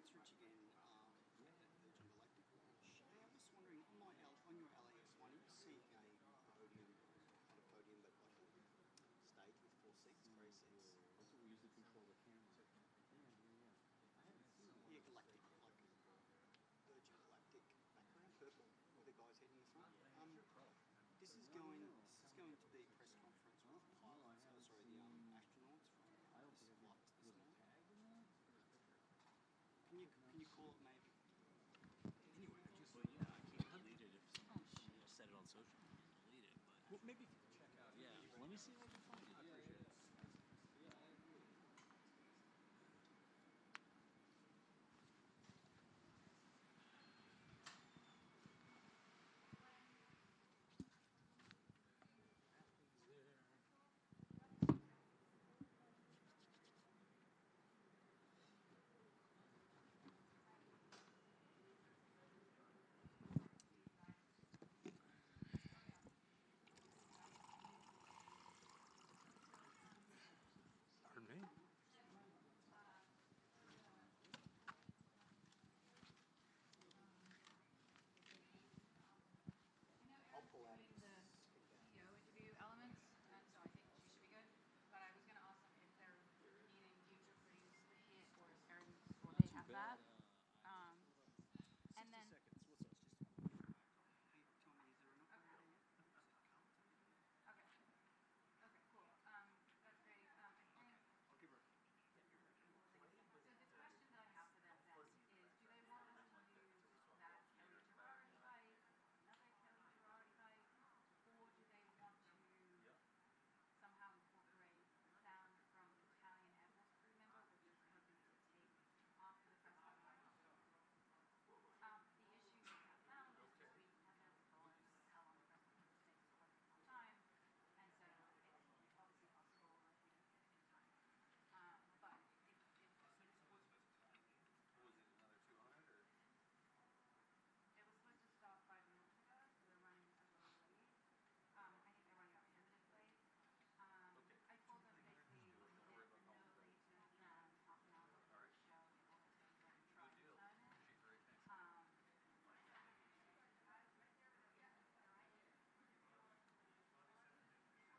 It's Rich again, Virgin Galactic launch. I'm just wondering, on your LAX one, are you seeing a podium, not a podium, but like a stage with 4 seats, grey seats? That's what we use to control the camera. Yeah, Galactic, like Virgin Galactic background, purple, with the guys heading in the front. This is going to be a press conference with pilots, sorry, the astronauts from this flight this morning. Can you call it maybe? Anyway, I just. But yeah, I can't delete it if someone said it on social media. Delete it, but Well, maybe if you could check out. yeah, let me see if I can find it. I appreciate it. Pardon me? I'll pull out. Interview elements, and so I think she should be good. But I was going to ask them if they're needing user freeze hit or errands, or they have that. And then 60 seconds. What's up? Hey, Tommy, is there an operator yet? Is it Carlton? okay, cool. That's great. I think. I'll give her. So the question that I have for them then is, do they want us to use that Kelly Girardi bike, another Kelly Girardi bike, or do they want to somehow incorporate sound from an Italian Air Force crew member, which is hoping to take after the press conference? The issue we have found is just we have no control over how long the press conference takes or whether it's on time, and so it's obviously possible if we don't get it in time. But if Was it another 200 or? it was supposed to start 5 minutes ago, so they're running a little late. I think they're running a tentative late. I told them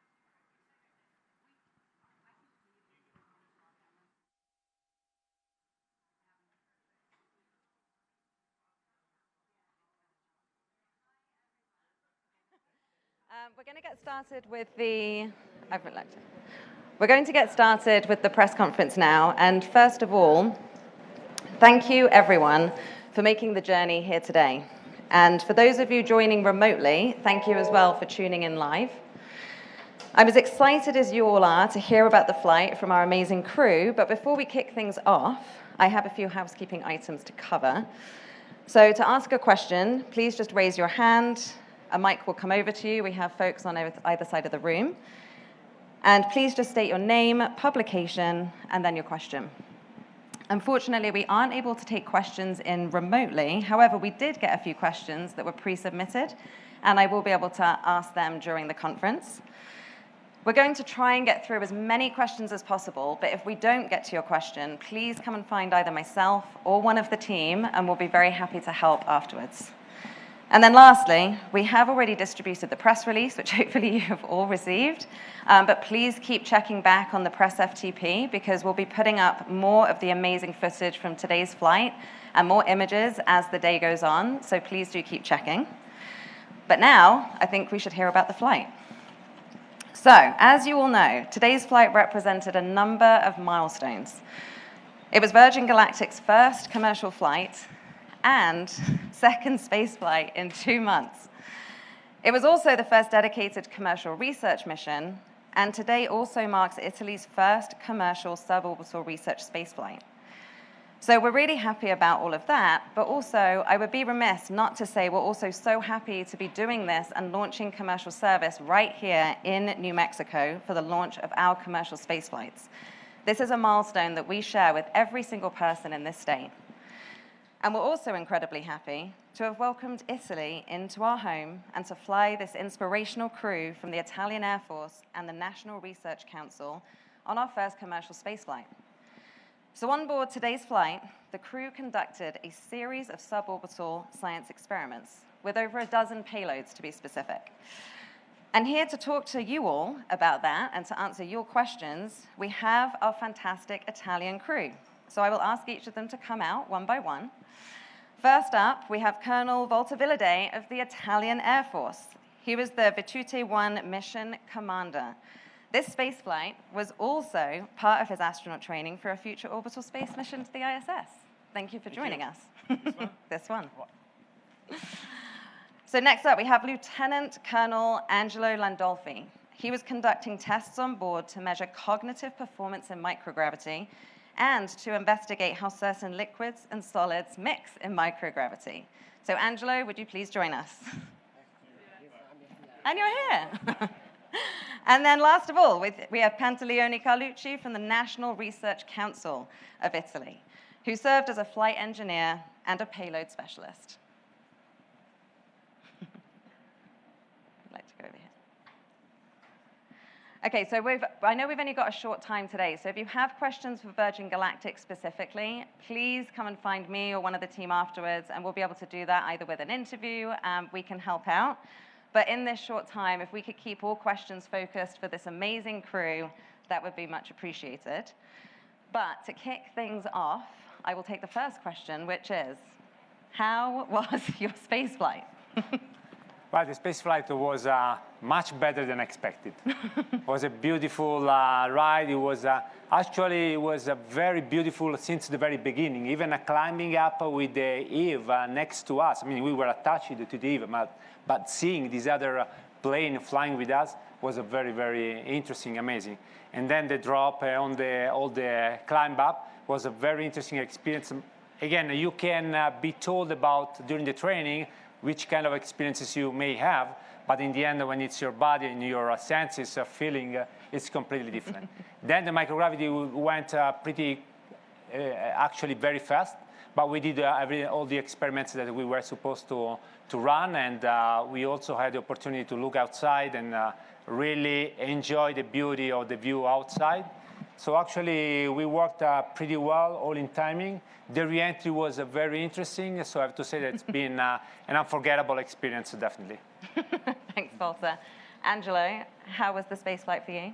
basically no later than half an hour before the show in order to be ready to try and time it. We're going to get started with We're going to get started with the press conference now. And first of all, thank you everyone for making the journey here today. And for those of you joining remotely, thank you as well for tuning in live. I'm as excited as you all are to hear about the flight from our amazing crew, but before we kick things off, I have a few housekeeping items to cover. So to ask a question, please just raise your hand. A mic will come over to you. We have folks on either side of the room. And please just state your name, publication, and then your question. Unfortunately, we aren't able to take questions in remotely. However, we did get a few questions that were pre-submitted, and I will be able to ask them during the conference. We're going to try and get through as many questions as possible, but if we don't get to your question, please come and find either myself or one of the team, and we'll be very happy to help afterwards. And then lastly, we have already distributed the press release, which hopefully you have all received, but please keep checking back on the press FTP because we'll be putting up more of the amazing footage from today's flight and more images as the day goes on, so please do keep checking. But now, I think we should hear about the flight. So, as you all know, today's flight represented a number of milestones. It was Virgin Galactic's first commercial flight and second space flight in 2 months. It was also the first dedicated commercial research mission, and today also marks Italy's first commercial suborbital research spaceflight. So we're really happy about all of that, but also I would be remiss not to say we're also so happy to be doing this and launching commercial service right here in New Mexico for the launch of our commercial space flights. This is a milestone that we share with every single person in this state. And we're also incredibly happy to have welcomed Italy into our home and to fly this inspirational crew from the Italian Air Force and the National Research Council on our first commercial spaceflight. So on board today's flight, the crew conducted a series of suborbital science experiments with over a dozen payloads, to be specific. And here to talk to you all about that and to answer your questions, we have our fantastic Italian crew. So I will ask each of them to come out one by one. First up, we have Colonel Voltavilide of the Italian Air Force. He was the Virtute 1 mission commander. This spaceflight was also part of his astronaut training for a future orbital space mission to the ISS. Thank you for joining us. This one. So next up, we have Lieutenant Colonel Angelo Landolfi. He was conducting tests on board to measure cognitive performance in microgravity and to investigate how certain liquids and solids mix in microgravity. So Angelo, would you please join us? And you're here. And then last of all, we have Pantaleone Carlucci from the National Research Council of Italy, who served as a flight engineer and a payload specialist. I'd like to go over here. Okay, so I know we've only got a short time today, so if you have questions for Virgin Galactic specifically, please come and find me or one of the team afterwards, and we'll be able to do that either with an interview, we can help out. But in this short time, if we could keep all questions focused for this amazing crew, that would be much appreciated. But to kick things off, I will take the first question, which is, how was your space flight? Well, the space flight was much better than expected. It was a beautiful ride. It was actually very beautiful since the very beginning. Even climbing up with the Eve next to us. I mean, we were attached to the Eve, but seeing this other plane flying with us was a very, very interesting, amazing. And then the drop on all the climb up was a very interesting experience. Again, you can be told about during the training which kind of experiences you may have, but in the end, when it's your body and your senses feeling, it's completely different. Then the microgravity went actually very fast, but we did all the experiments that we were supposed to run, and we also had the opportunity to look outside and really enjoy the beauty of the view outside. So actually, we worked pretty well, all in timing. The re-entry was very interesting, so I have to say that it's been an unforgettable experience, definitely. Thanks, Volta. Angelo, how was the space flight for you?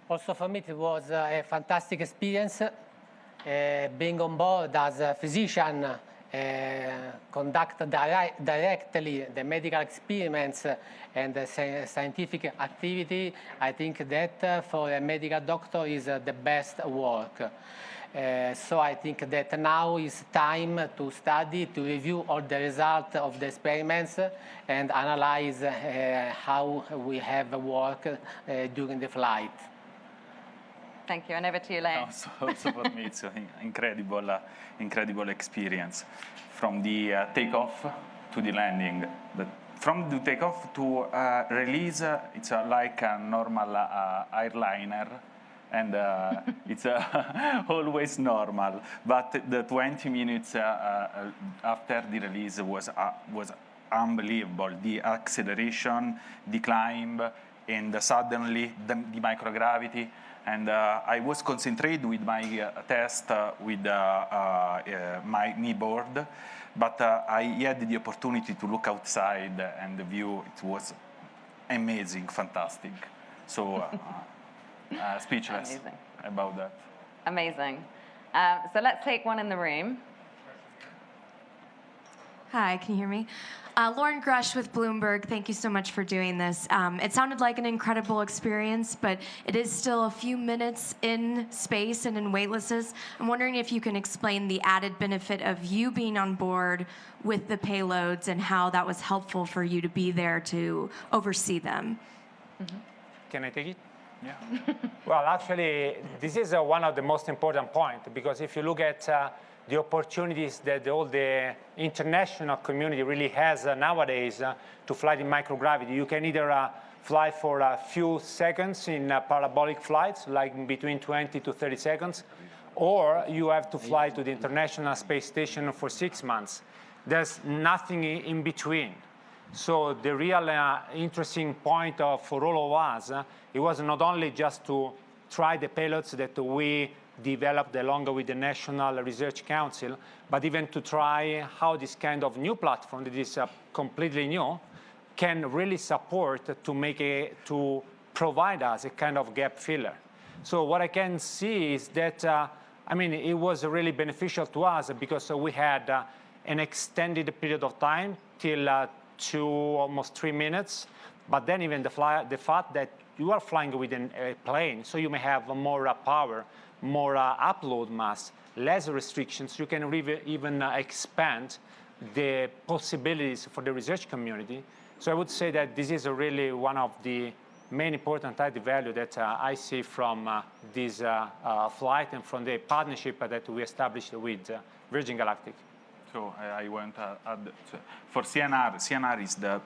Also for me, it was a fantastic experience. Being on board as a physician, conduct directly the medical experiments and the scientific activity, I think that for a medical doctor is the best work. So I think that now is time to study, to review all the results of the experiments and analyze how we have worked during the flight. Thank you, and over to you, Leo. Also for me, it's an incredible experience. From the takeoff to the landing, the from the takeoff to release, it's like a normal airliner, and it's always normal. But the 20 minutes after the release was unbelievable. The acceleration, the climb, and suddenly the microgravity. And I was concentrated with my test with my knee board, but I had the opportunity to look outside and the view. It was amazing, fantastic. So speechless Amazing. about that. Amazing. So let's take one in the room. Hi, can you hear me? Lauren Grush with Bloomberg. Thank you so much for doing this. It sounded like an incredible experience, but it is still a few minutes in space and in weightlessness. I'm wondering if you can explain the added benefit of you being on board with the payloads and how that was helpful for you to be there to oversee them. Mm-hmm. Can I take it? Yeah. Well, actually, this is one of the most important points, because if you look at the opportunities that all the international community really has nowadays to fly in microgravity, you can either fly for a few seconds in parabolic flights, like between 20 to 30 seconds, or you have to fly to the International Space Station for 6 months. There's nothing in between. So the real interesting point for all of us, it was not only just to try the payloads that we developed along with the National Research Council, but even to try how this kind of new platform that is completely new can really support to provide us a kind of gap filler. So what I can see is that, I mean, it was really beneficial to us because we had an extended period of time till 2, almost 3 minutes, but then even the fact that you are flying with a plane, so you may have more power, more upload mass, less restrictions. You can even expand the possibilities for the research community. So I would say that this is really one of the main important added value that I see from this flight and from the partnership that we established with Virgin Galactic. So I want to add, for CNR, CNR is the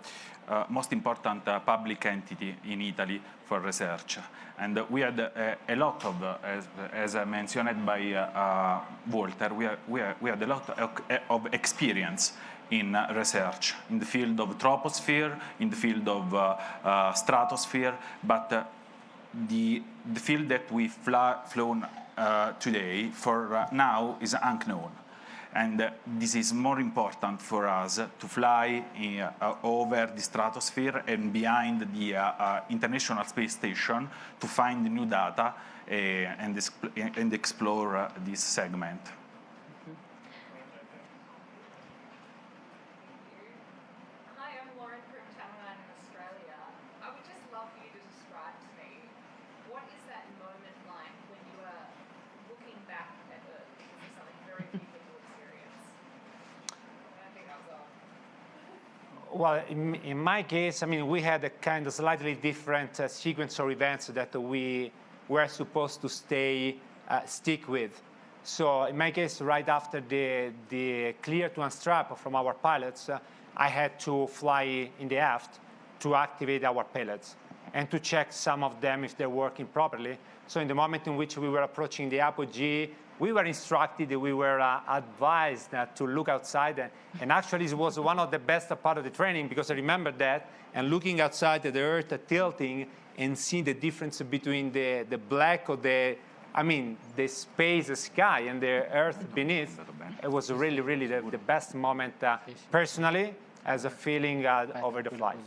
most important public entity in Italy for research. And we had a lot of, as mentioned by Walter, we had a lot of experience in research in the field of troposphere, in the field of stratosphere, but the field that we've flown today for now is unknown. And this is more important for us to fly over the stratosphere and behind the International Space Station to find new data and explore this segment. Hi, I'm Lauren from Channel 9 in Australia. I would just love for you to describe to me, what is that moment like when you are looking back at Earth? Because it's something very few people experience. I think that was all. Well, in my case, I mean, we had a kind of slightly different sequence of events that we were supposed to stick with. So in my case, right after the clear to unstrap from our pilots, I had to fly in the aft to activate our payloads and to check some of them if they're working properly. So in the moment in which we were approaching the apogee, we were instructed, we were advised to look outside. And actually, it was one of the best part of the training, because I remember that, and looking outside at the Earth tilting and seeing the difference between the black of the space, the sky, and the Earth beneath. It was really, really the best moment, personally, as a feeling over the flight.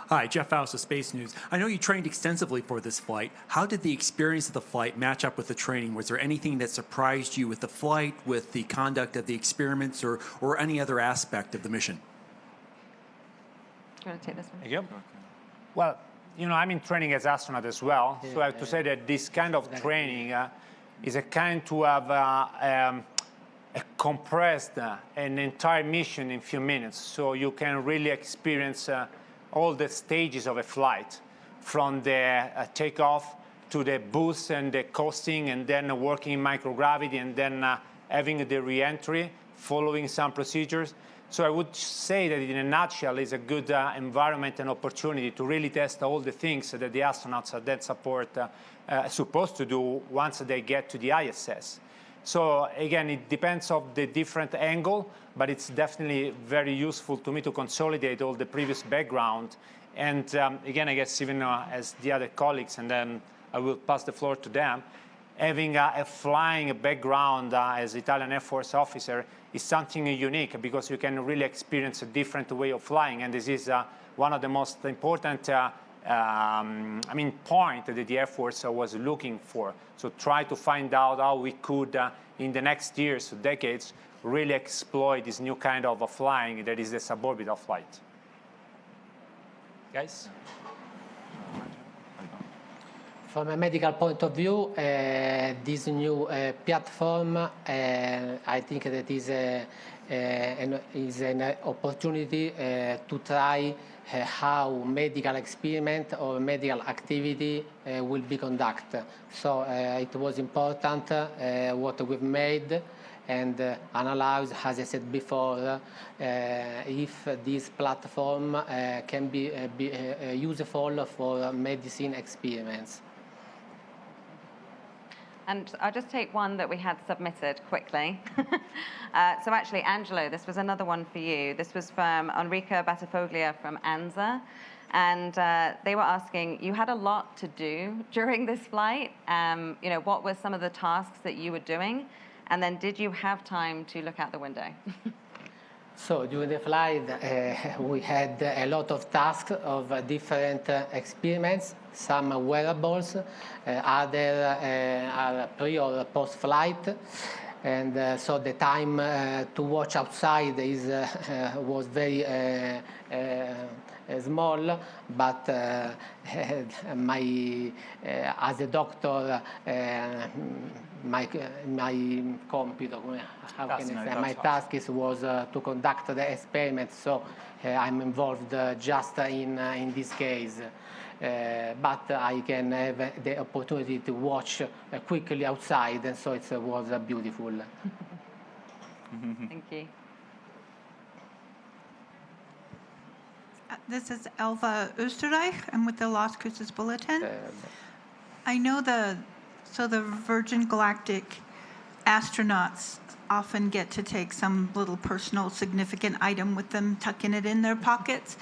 Hi, Jeff Faust of Space News. I know you trained extensively for this flight. How did the experience of the flight match up with the training? Was there anything that surprised you with the flight, with the conduct of the experiments, or any other aspect of the mission? Do you want to take this one? Yep. Well, you know, I'm in training as astronaut as well, so I have to say that this kind of training is a kind to have a compressed an entire mission in a few minutes, so you can really experience all the stages of a flight, from the takeoff to the boost and the coasting, and then working in microgravity, and then having the re-entry, following some procedures. So I would say that in a nutshell, it's a good environment and opportunity to really test all the things that the astronauts at that support supposed to do once they get to the ISS. So again, it depends on the different angle, but it's definitely very useful to me to consolidate all the previous background. And again, I guess even as the other colleagues, and then I will pass the floor to them, having a flying background as Italian Air Force officer is something unique because you can really experience a different way of flying. And this is one of the most important point that the Air Force was looking for. So try to find out how we could, in the next years, decades, really exploit this new kind of flying that is the suborbital flight. Guys? From a medical point of view, this new platform, I think that is an opportunity to try how medical experiment or medical activity will be conducted. So it was important what we've made and analyze, as I said before, if this platform can be useful for medicine experiments. And I'll just take one that we had submitted quickly. So actually, Angelo, this was another one for you. This was from Enrica Battafoglia from ANZA. And they were asking, you had a lot to do during this flight. What were some of the tasks that you were doing? And then did you have time to look out the window? So during the flight, we had a lot of tasks of different experiments, some wearables, other are pre or post-flight. And so the time to watch outside was very small, but as a doctor, my task was to conduct the experiment, so I'm involved just in this case. But I can have the opportunity to watch quickly outside, and so it was beautiful. Thank you. This is Elva Österreich. I'm with the Las Cruces Bulletin. I know the Virgin Galactic astronauts often get to take some little personal significant item with them, tucking it in their pockets.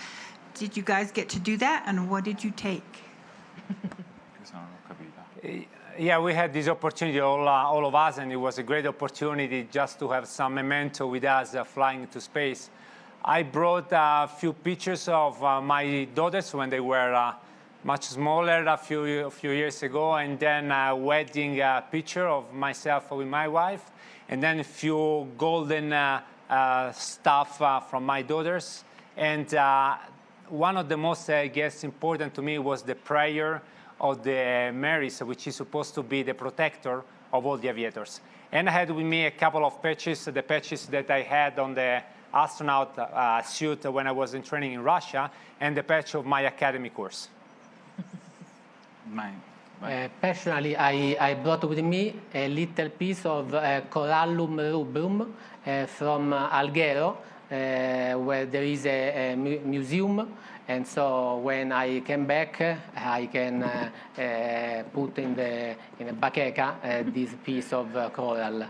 Did you guys get to do that, and what did you take? Yeah, we had this opportunity, all of us, and it was a great opportunity just to have some memento with us flying to space. I brought a few pictures of my daughters when they were much smaller a few years ago, and then a wedding picture of myself with my wife, and then a few golden stuff from my daughters. And one of the most, I guess, important to me was the prayer of the Marys, which is supposed to be the protector of all the aviators. And I had with me a couple of patches, the patches that I had on the astronaut suit when I was in training in Russia, and the patch of my academy course. Personally, I brought with me a little piece of Corallum rubrum from Alghero, where there is a museum, and so when I came back, I can put in a bacheca this piece of coral.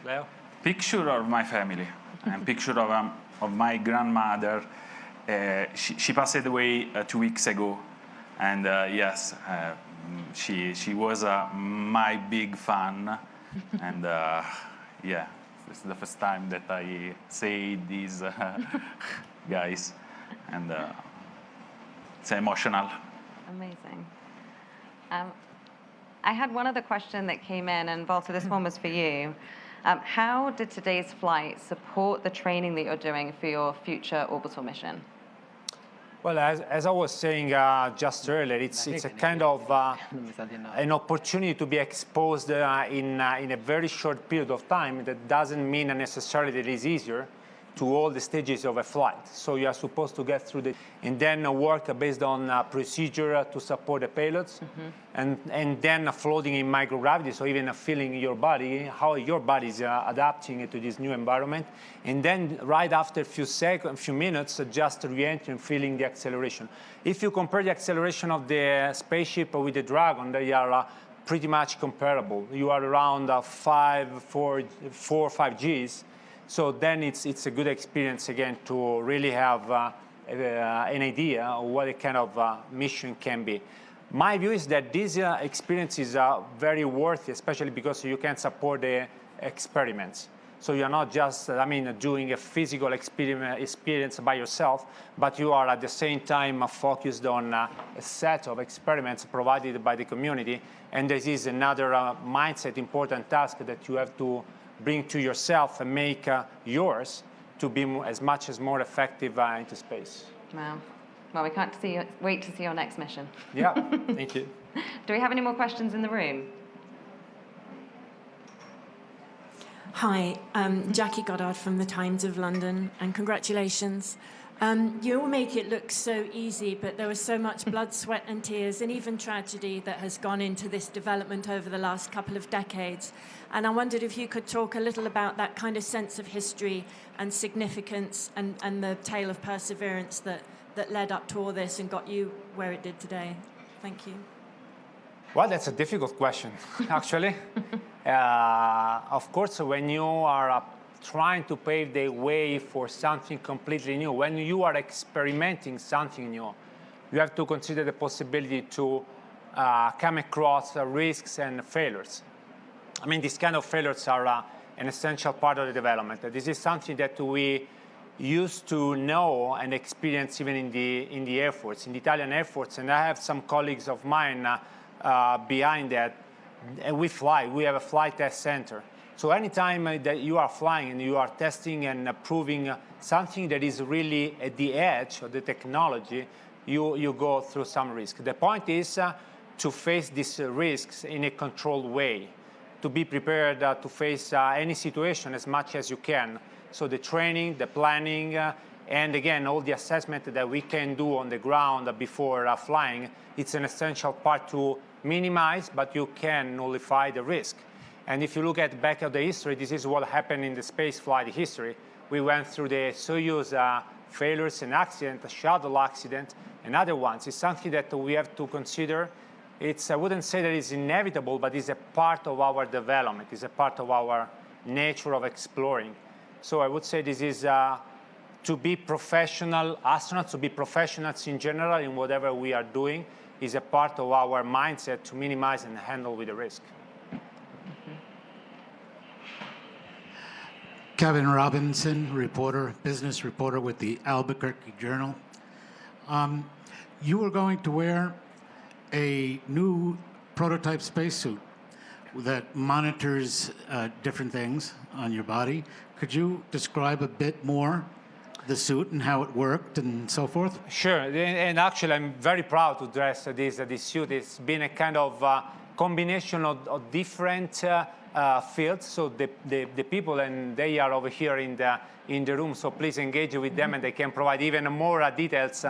Leo? Picture of my family and picture of my grandmother. She passed away 2 weeks ago, and yes, she was my big fan, and yeah, this is the first time that I say these guys, and it's emotional. Amazing. I had one other question that came in, and Walter, this one was for you. How did today's flight support the training that you're doing for your future orbital mission? Well, as I was saying just earlier, it's a kind of an opportunity to be exposed in a very short period of time. That doesn't mean necessarily that it is easier. to all the stages of a flight. So you are supposed to get through and then work based on procedure to support the payloads, and then floating in microgravity, so even feeling your body, how your body is adapting to this new environment. And then right after a few minutes, just re-entry and feeling the acceleration. If you compare the acceleration of the spaceship with the Dragon, they are pretty much comparable. You are around 4 or 5 Gs. So then it's a good experience, again, to really have an idea of what a kind of mission can be. My view is that this experience is very worthy, especially because you can support the experiments. So you're not just, doing a physical experience by yourself, but you are at the same time focused on a set of experiments provided by the community. And this is another mindset, important task that you have to bring to yourself and make yours to be as much as more effective into space. Wow. Well, we can't wait to see your next mission. Yeah, thank you. Do we have any more questions in the room? Hi, Jackie Goddard from the Times of London, and congratulations. You all make it look so easy, but there was so much blood, sweat and tears and even tragedy that has gone into this development over the last couple of decades. And I wondered if you could talk a little about that kind of sense of history and significance and the tale of perseverance that led up to all this and got you where it did today. Thank you. Well, that's a difficult question, actually. Of course, when you are trying to pave the way for something completely new, when you are experimenting something new, you have to consider the possibility to come across risks and failures. These kind of failures are an essential part of the development. This is something that we used to know and experience even in the Air Force, in the Italian Air Force, and I have some colleagues of mine behind that. And we have a flight test center. So anytime that you are flying and you are testing and proving something that is really at the edge of the technology, you go through some risk. The point is to face these risks in a controlled way, to be prepared to face any situation as much as you can. So the training, the planning, and again, all the assessment that we can do on the ground before flying, it's an essential part to minimize, but you can nullify the risk. And if you look at back of the history, this is what happened in the space flight history. We went through the Soyuz failures and accident, the shuttle accident, and other ones. It's something that we have to consider. I wouldn't say that it's inevitable, but it's a part of our development. It's a part of our nature of exploring. So I would say this is to be professional astronauts, to be professionals in general in whatever we are doing, is a part of our mindset to minimize and handle with the risk. Kevin Robinson, business reporter with the Albuquerque Journal. You were going to wear a new prototype spacesuit that monitors different things on your body. Could you describe a bit more the suit and how it worked and so forth? Sure, and actually I'm very proud to dress this suit. It's been a kind of combination of different fields. So the people, and they are over here in the room, so please engage with them and they can provide even more details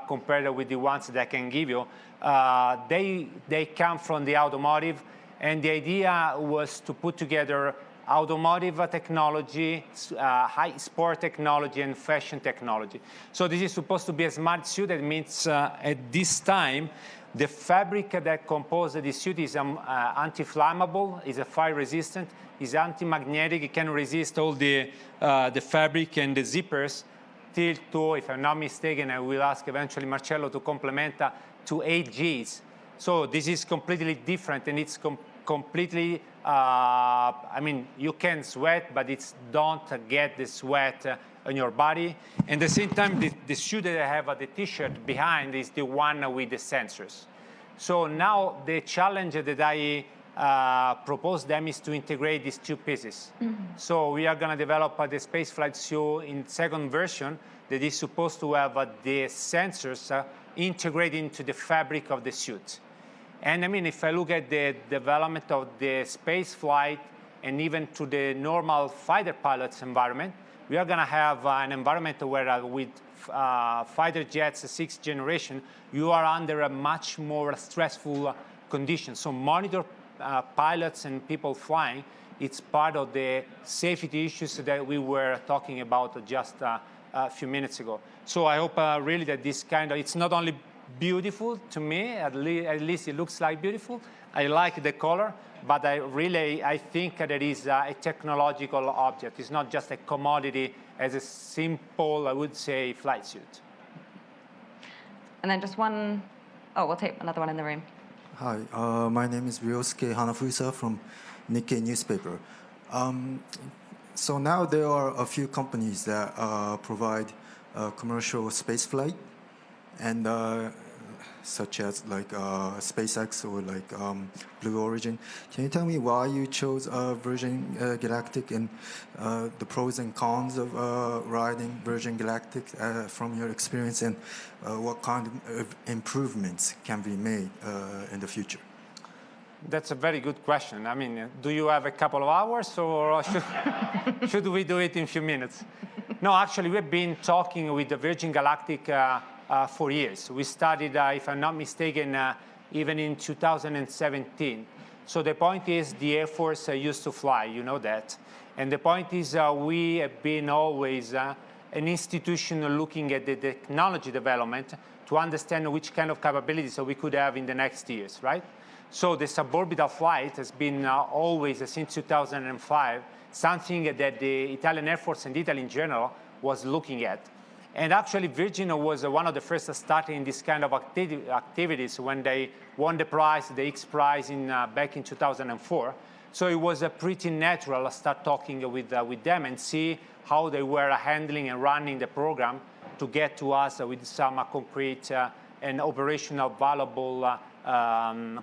compared with the ones that I can give you. They come from the automotive, and the idea was to put together automotive technology, high sport technology, and fashion technology. So this is supposed to be a smart suit. That means at this time, the fabric that composes the suit is anti-flammable, is fire resistant, is anti-magnetic. It can resist all the fabric and the zippers till to, if I'm not mistaken, I will ask eventually Marcello to complement, to 8 Gs. So this is completely different, and it's completely, you can sweat, but don't get the sweat on your body. And at the same time, the suit that I have the t-shirt behind is the one with the sensors. So now the challenge that I propose them is to integrate these two pieces. So we are going to develop the spaceflight suit in second version that is supposed to have the sensors integrated into the fabric of the suit. And if I look at the development of the space flight and even to the normal fighter pilots environment, we are going to have an environment where with fighter jets 6th generation, you are under a much more stressful condition. So monitor pilots and people flying, it's part of the safety issues that we were talking about just a few minutes ago. So I hope really that this kind of, it's not only beautiful to me, at least it looks like beautiful. I like the color, but I think that it is a technological object. It's not just a commodity as a simple, I would say, flight suit. And then just one, oh, we'll take another one in the room. Hi, my name is Ryosuke Hanafusa from Nikkei newspaper. So now there are a few companies that provide commercial space flight, and such as like SpaceX or like Blue Origin. Can you tell me why you chose Virgin Galactic and the pros and cons of riding Virgin Galactic from your experience, and what kind of improvements can be made in the future? That's a very good question. I mean, do you have a couple of hours, or should we do it in a few minutes? No, actually, we've been talking with the Virgin Galactic for years. We started, if I'm not mistaken, even in 2017. So the point is, the Air Force used to fly, you know that. And the point is, we have been always an institution looking at the technology development to understand which kind of capabilities we could have in the next years, right? So the suborbital flight has been always, since 2005, something that the Italian Air Force and Italy in general was looking at. And actually, Virgin was one of the first starting this kind of activities when they won the prize, the X Prize, back in 2004. So it was pretty natural to start talking with them and see how they were handling and running the program to get to us with some concrete and operational valuable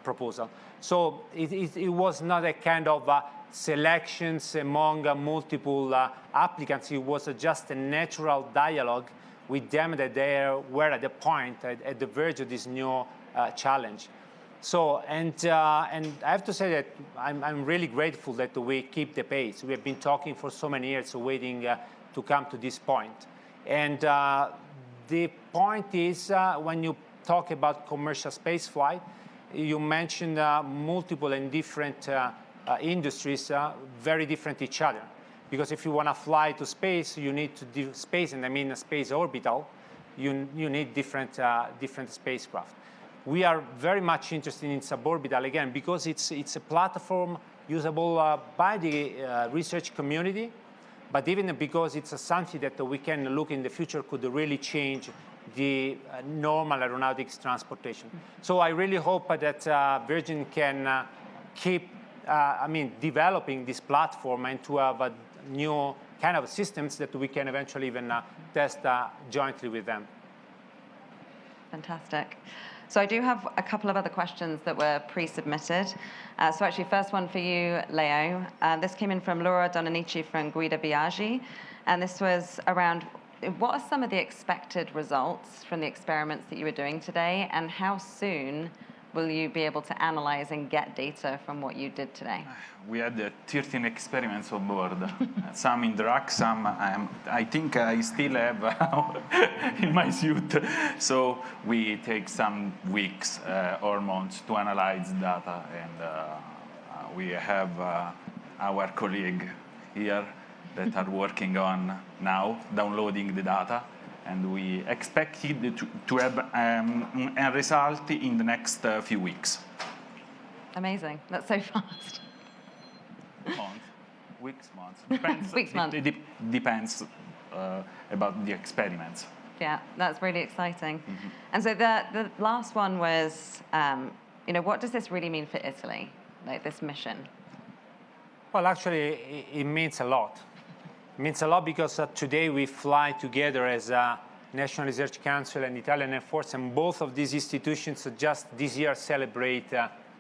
proposal. So it was not a kind of selections among multiple applicants. It was just a natural dialogue with them that they were at the point, at the verge of this new challenge. So, and I have to say that I'm really grateful that we keep the pace. We have been talking for so many years, waiting to come to this point. And the point is, when you talk about commercial space flight, you mentioned multiple and different industries, very different each other. Because if you want to fly to space, you need to do space, and I mean a space orbital, you need different spacecraft. We are very much interested in suborbital, again, because it's a platform usable by the research community, but even because it's something that we can look in the future could really change the normal aeronautics transportation. So I really hope that Virgin can keep developing this platform and to have new kind of systems that we can eventually even test jointly with them. Fantastic. So I do have a couple of other questions that were pre-submitted. So actually, first one for you, Leo. This came in from Laura Donanici from Guida Biaggi. And this was around, what are some of the expected results from the experiments that you were doing today? And how soon will you be able to analyze and get data from what you did today? We had 13 experiments on board. Some in drag, some I think I still have in my suit. So we take some weeks or months to analyze data, and we have our colleague here that are working on now downloading the data. And we expect it to have a result in the next few weeks. Amazing. That's so fast. Weeks, months. Depends. Weeks, months. It depends about the experiments. Yeah, that's really exciting. Mm-hmm. And so the last one was, what does this really mean for Italy, like this mission? Well, actually, it means a lot. It means a lot because today we fly together as a National Research Council and Italian Air Force, and both of these institutions just this year celebrate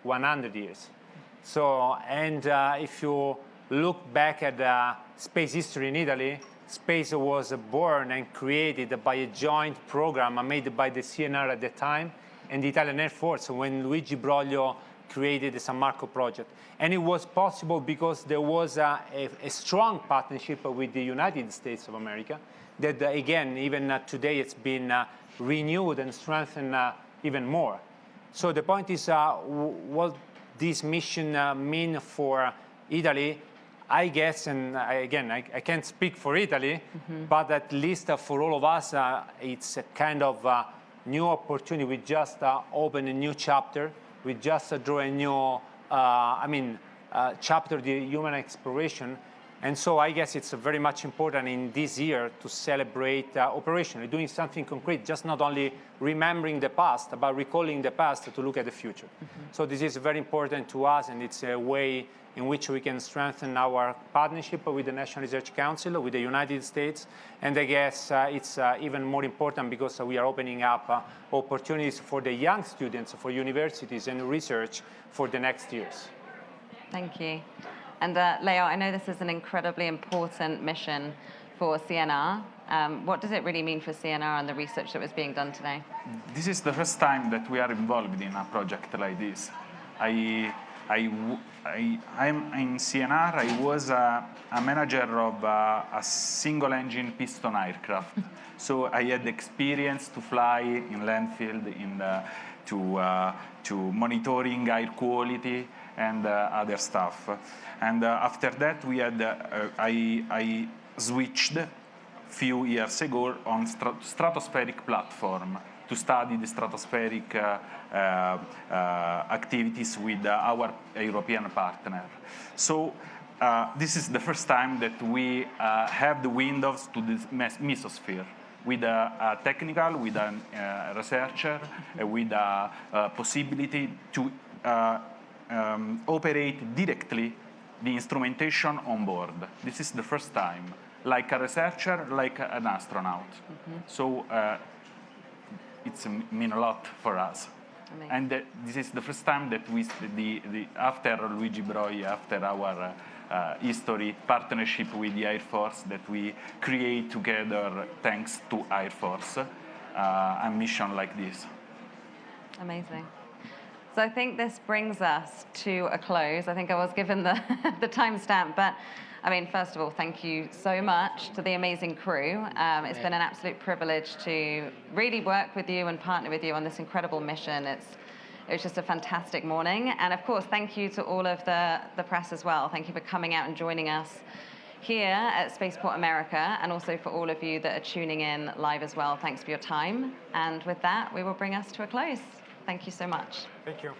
100 years. So, and if you look back at space history in Italy, space was born and created by a joint program made by the CNR at the time and the Italian Air Force when Luigi Broglio created the San Marco project. And it was possible because there was a strong partnership with the United States of America that, again, even today it's been renewed and strengthened even more. So the point is, what this mission mean for Italy, I guess, and again, I can't speak for Italy, but at least for all of us, it's a kind of new opportunity. We just open a new chapter. We just draw a new, chapter, the human exploration. And so I guess it's very much important in this year to celebrate operationally, doing something concrete, just not only remembering the past, but recalling the past to look at the future. So this is very important to us, and it's a way in which we can strengthen our partnership with the National Research Council, with the United States. And I guess it's even more important because we are opening up opportunities for the young students, for universities and research for the next years. Thank you. And Leo, I know this is an incredibly important mission for CNR. What does it really mean for CNR and the research that was being done today? This is the first time that we are involved in a project like this. I'm in CNR. I was a manager of a single-engine piston aircraft. So I had experience to fly in landfill, to monitoring air quality and other stuff. And after that, we had I switched a few years ago on stratospheric platform to study the stratospheric activities with our European partner. So this is the first time that we have the windows to the mesosphere with a technical, with a researcher, with a possibility to operate directly the instrumentation on board. This is the first time, like a researcher, like an astronaut. So it's mean a lot for us. Amazing. And this is the first time that we, after Luigi Broi, after our history partnership with the Air Force, that we create together, thanks to Air Force, a mission like this. Amazing. So I think this brings us to a close. I think I was given the timestamp, but I mean, first of all, thank you so much to the amazing crew. It's been an absolute privilege to really work with you and partner with you on this incredible mission. It was just a fantastic morning. And of course, thank you to all of the press as well. Thank you for coming out and joining us here at Spaceport America, and also for all of you that are tuning in live as well. Thanks for your time. And with that, we will bring us to a close. Thank you so much. Thank you.